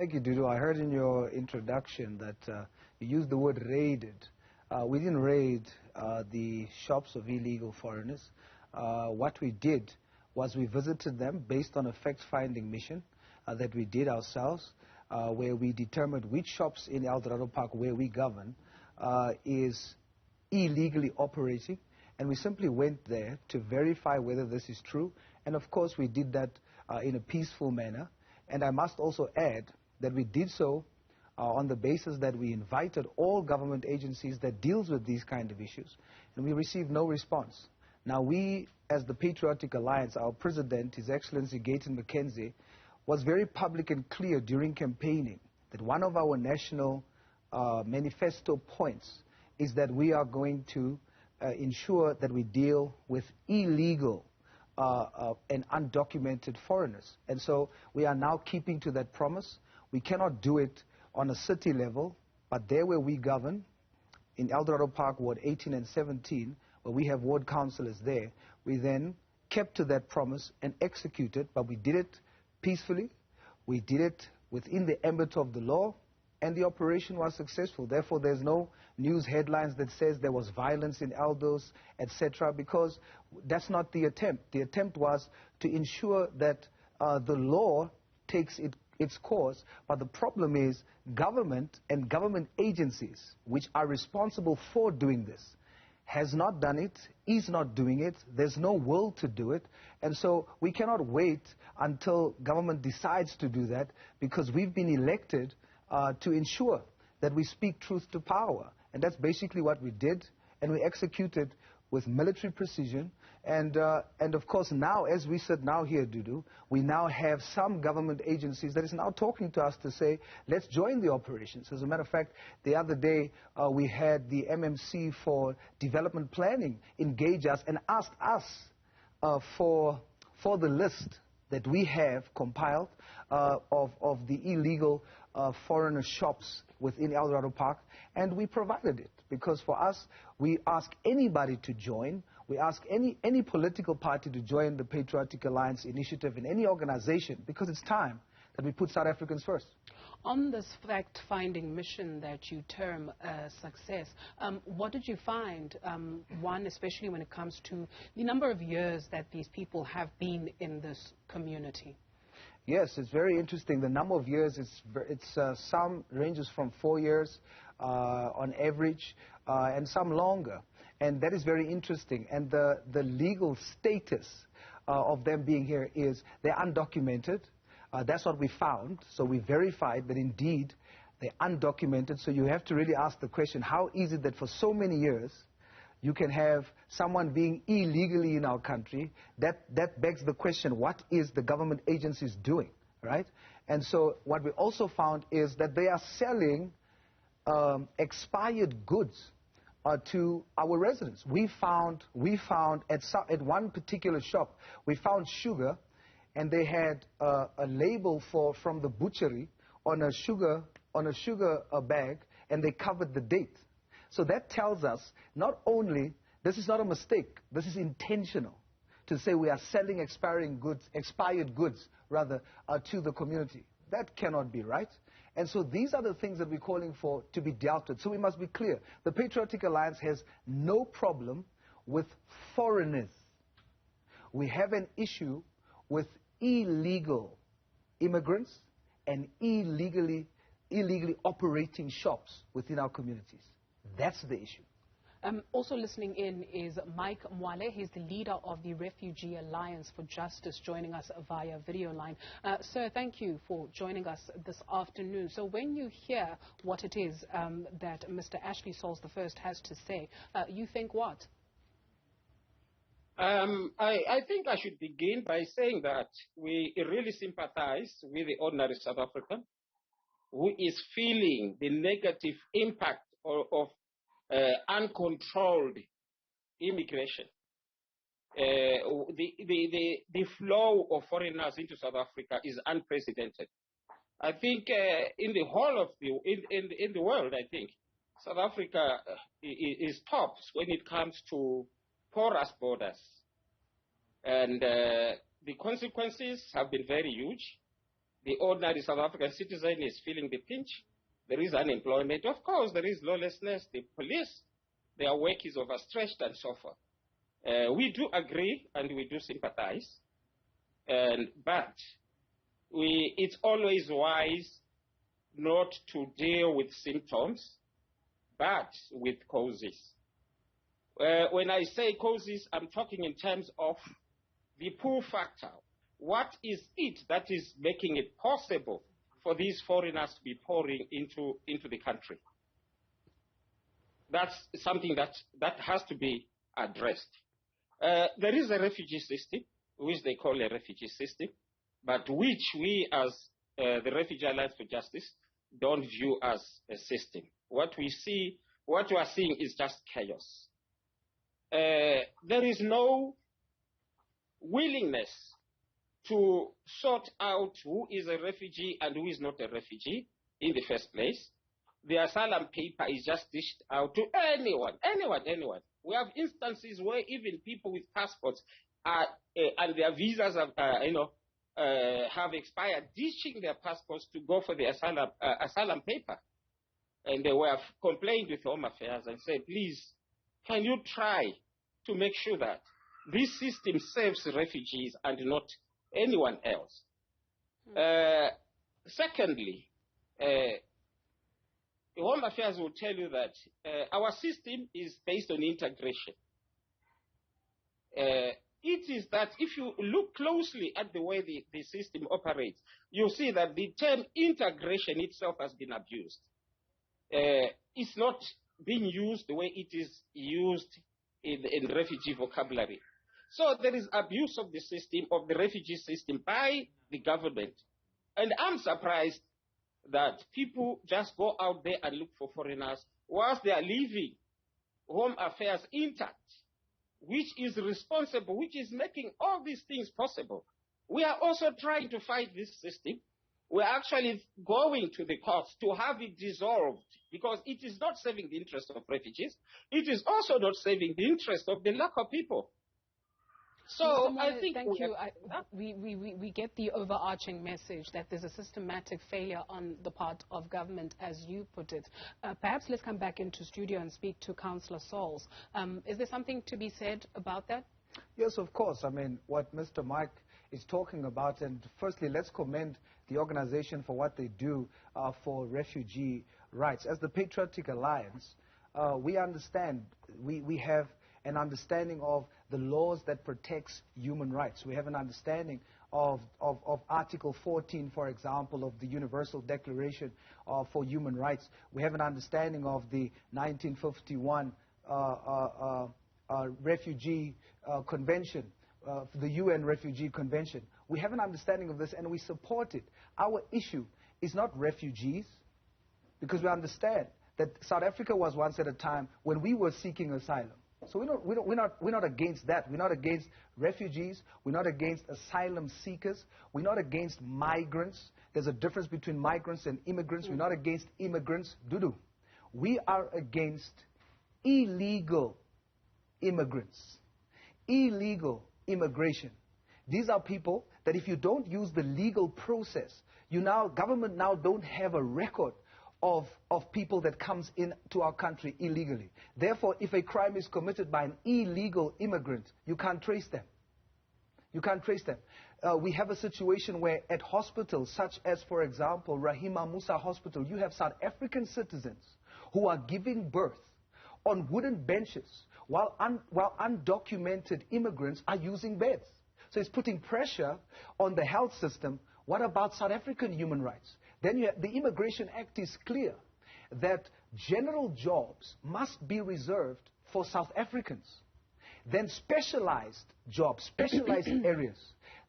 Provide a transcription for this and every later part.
Thank you, Dudu. I heard in your introduction that you used the word raided. We didn't raid the shops of illegal foreigners. What we did was we visited them based on a fact-finding mission that we did ourselves, where we determined which shops in El Dorado Park, where we govern, is illegally operating. And we simply went there to verify whether this is true. And of course, we did that in a peaceful manner. And I must also add that we did so on the basis that we invited all government agencies that deals with these kind of issues, and we received no response. Now we, as the Patriotic Alliance, our president, His Excellency Gayton McKenzie, was very public and clear during campaigning that one of our national manifesto points is that we are going to ensure that we deal with illegal and undocumented foreigners. And so we are now keeping to that promise. We cannot do it on a city level, but there where we govern, in El Dorado Park, Ward 18 and 17, where we have ward councillors there, we then kept to that promise and executed, but we did it peacefully. We did it within the ambit of the law, and the operation was successful. Therefore, there's no news headlines that says there was violence in Eldos, etc., because that's not the attempt. The attempt was to ensure that the law takes its course, but the problem is government and government agencies, which are responsible for doing this, has not done it, is not doing it, there's no will to do it, and so we cannot wait until government decides to do that, because we've been elected to ensure that we speak truth to power, and that's basically what we did, and we executed with military precision. And of course now, as we sit now here, Dudu, we now have some government agencies that is now talking to us to say, let's join the operations. As a matter of fact, the other day we had the MMC for Development Planning engage us and asked us for the list that we have compiled of the illegal foreigner shops within El Dorado Park, and we provided it. Because for us, we ask anybody to join. We ask any political party to join the Patriotic Alliance initiative in any organization, because it's time that we put South Africans first. On this fact-finding mission that you term success, what did you find? One, especially when it comes to the number of years that these people have been in this community. Yes, it's very interesting. The number of years, some ranges from 4 years on average, and some longer. And that is very interesting. And the legal status of them being here is they're undocumented. That's what we found. So we verified that indeed they're undocumented. So you have to really ask the question, how is it that for so many years you can have someone being illegally in our country? That begs the question, what is the government agencies doing, right? And so what we also found is that they are selling expired goods to our residents. We found at one particular shop, we found sugar, and they had a label from the butchery on a sugar bag, and they covered the date. So that tells us not only this is not a mistake, this is intentional to say we are selling expired goods to the community. That cannot be right. And so these are the things that we're calling for to be dealt with. So we must be clear. The Patriotic Alliance has no problem with foreigners. We have an issue with illegal immigrants and illegally operating shops within our communities. That's the issue. Also listening in is Mike Mwale. He's the leader of the Refugee Alliance for Justice, joining us via video line. Sir, thank you for joining us this afternoon. So when you hear what it is that Mr. Ashley Sauls I has to say, you think what? I think I should begin by saying that we really sympathize with the ordinary South African who is feeling the negative impact of uncontrolled immigration. The flow of foreigners into South Africa is unprecedented. I think in the whole of in the world, I think South Africa is tops when it comes to porous borders, and the consequences have been very huge. the ordinary South African citizen is feeling the pinch. There is unemployment. Of course, there is lawlessness. The police, their work is overstretched and so forth. We do agree and we do sympathize, but it's always wise not to deal with symptoms, but with causes. When I say causes, I'm talking in terms of the pull factor. What is it that is making it possible for these foreigners to be pouring into the country? That's something that has to be addressed. There is a refugee system, which they call a refugee system, but which we as the Refugee Alliance for Justice don't view as a system. What we are seeing is just chaos. There is no willingness to sort out who is a refugee and who is not a refugee in the first place. The asylum paper is just dished out to anyone. We have instances where even people with passports and their visas have expired, dishing their passports to go for the asylum paper. And they were complained with Home Affairs and said, please, can you try to make sure that this system serves refugees and not anyone else? Secondly, Home Affairs will tell you that our system is based on integration. It is that if you look closely at the way the system operates, you'll see that the term integration itself has been abused. It's not being used the way it is used in refugee vocabulary. So there is abuse of the system, of the refugee system by the government. And I'm surprised that people just go out there and look for foreigners whilst they are leaving Home Affairs intact, which is responsible, which is making all these things possible. We are also trying to fight this system. We're actually going to the courts to have it dissolved because it is not serving the interest of refugees. It is also not serving the interest of the local people. So I think thank you. We get the overarching message that there's a systematic failure on the part of government, as you put it. Perhaps let's come back into studio and speak to Councillor Sauls. Is there something to be said about that? Yes, of course. I mean, what Mr. Mike is talking about, and firstly, let's commend the organization for what they do for refugee rights. As the Patriotic Alliance, we understand, we have an understanding of the laws that protects human rights. We have an understanding of Article 14, for example, of the Universal Declaration for Human Rights. We have an understanding of the 1951 Refugee Convention, the UN Refugee Convention. We have an understanding of this and we support it. Our issue is not refugees, because we understand that South Africa was once at a time when we were seeking asylum. So we're not against that. We're not against refugees. We're not against asylum seekers. We're not against migrants. There's a difference between migrants and immigrants. We're not against immigrants. We are against illegal immigrants, illegal immigration. These are people that if you don't use the legal process, government now don't have a record of people that comes into our country illegally. Therefore, if a crime is committed by an illegal immigrant, you can't trace them. You can't trace them. We have a situation where at hospitals, such as, for example, Rahima Musa Hospital, you have South African citizens who are giving birth on wooden benches while undocumented immigrants are using beds. So it's putting pressure on the health system. What about South African human rights? Then the Immigration Act is clear that general jobs must be reserved for South Africans. Then specialized jobs, specialized areas.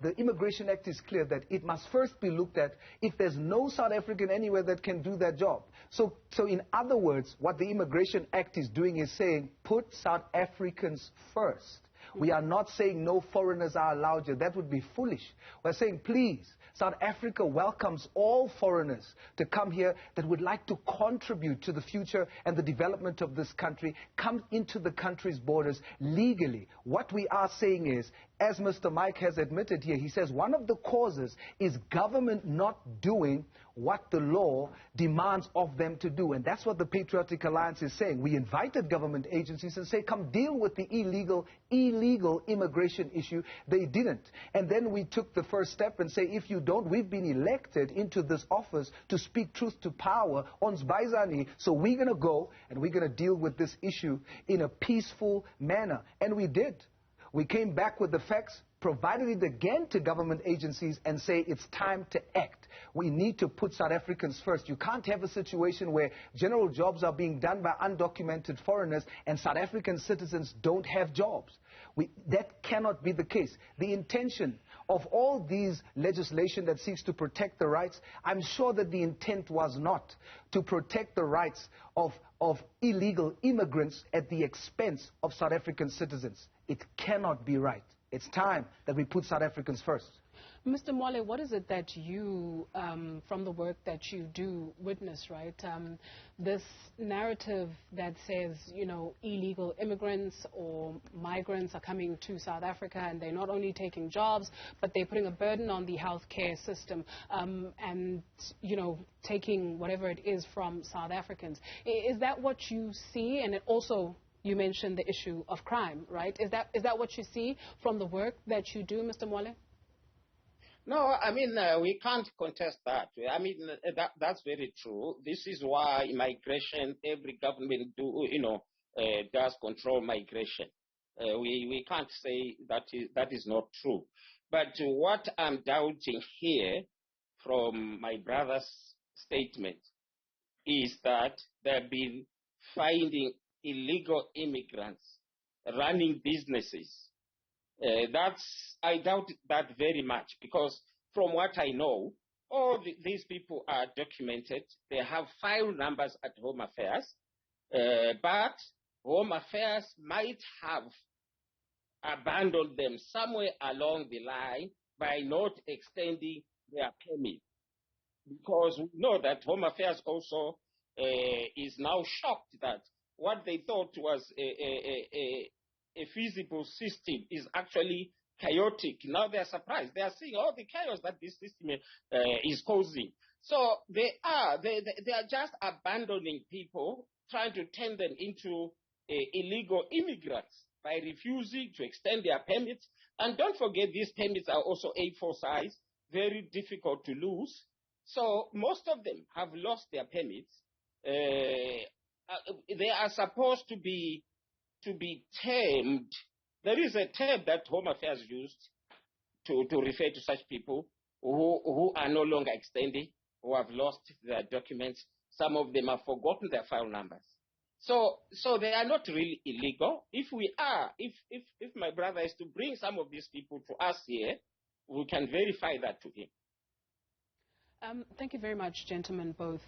The Immigration Act is clear that it must first be looked at if there's no South African anywhere that can do that job. So in other words, what the Immigration Act is doing is saying, put South Africans first. We are not saying no foreigners are allowed here. That would be foolish. We're saying, please, South Africa welcomes all foreigners to come here that would like to contribute to the future and the development of this country, come into the country's borders legally. What we are saying is, as Mr. Mike has admitted here, he says one of the causes is government not doing what the law demands of them to do. And that's what the Patriotic Alliance is saying. We invited government agencies and say, come deal with the illegal immigration issue. They didn't. And then we took the first step and say, if you don't, we've been elected into this office to speak truth to power, ons baizani. So we're going to go and we're going to deal with this issue in a peaceful manner. And we did. We came back with the facts, provided it again to government agencies and say it's time to act. We need to put South Africans first. You can't have a situation where general jobs are being done by undocumented foreigners and South African citizens don't have jobs. That cannot be the case. The intention of all these legislation that seeks to protect the rights, I'm sure that the intent was not to protect the rights of illegal immigrants at the expense of South African citizens. It cannot be right. It's time that we put South Africans first. Mr. Mwale, what is it that you, from the work that you do, witness, right? This narrative that says, you know, illegal immigrants or migrants are coming to South Africa and they're not only taking jobs, but they're putting a burden on the healthcare system and, you know, taking whatever it is from South Africans. Is that what you see? And it also, you mentioned the issue of crime, right? Is that what you see from the work that you do, Mr. Mwale? No, I mean, we can't contest that. I mean, that's very true. This is why migration, every government does control migration. We can't say that is not true. But what I'm doubting here from my brother's statement is that they've been finding illegal immigrants running businesses. I doubt that very much, because from what I know, all these people are documented. They have file numbers at Home Affairs, but Home Affairs might have abandoned them somewhere along the line by not extending their permit. Because we know that Home Affairs also is now shocked that what they thought was a feasible system is actually chaotic. Now they are surprised. They are seeing all the chaos that this system is causing. So they are just abandoning people, trying to turn them into illegal immigrants by refusing to extend their permits. And don't forget, these permits are also A4 size, very difficult to lose. So most of them have lost their permits. They are supposed to be termed. There is a term that Home Affairs used to refer to such people who are no longer extending, who have lost their documents. Some of them have forgotten their file numbers. So they are not really illegal. If my brother is to bring some of these people to us here, we can verify that to him. Thank you very much, gentlemen, both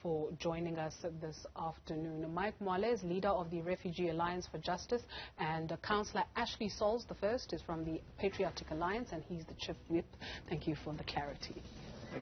for joining us this afternoon. Mike Mwale is leader of the Refugee Alliance for Justice, and Councillor Ashley Sauls, the first, is from the Patriotic Alliance, and he's the chief whip. Thank you for the clarity.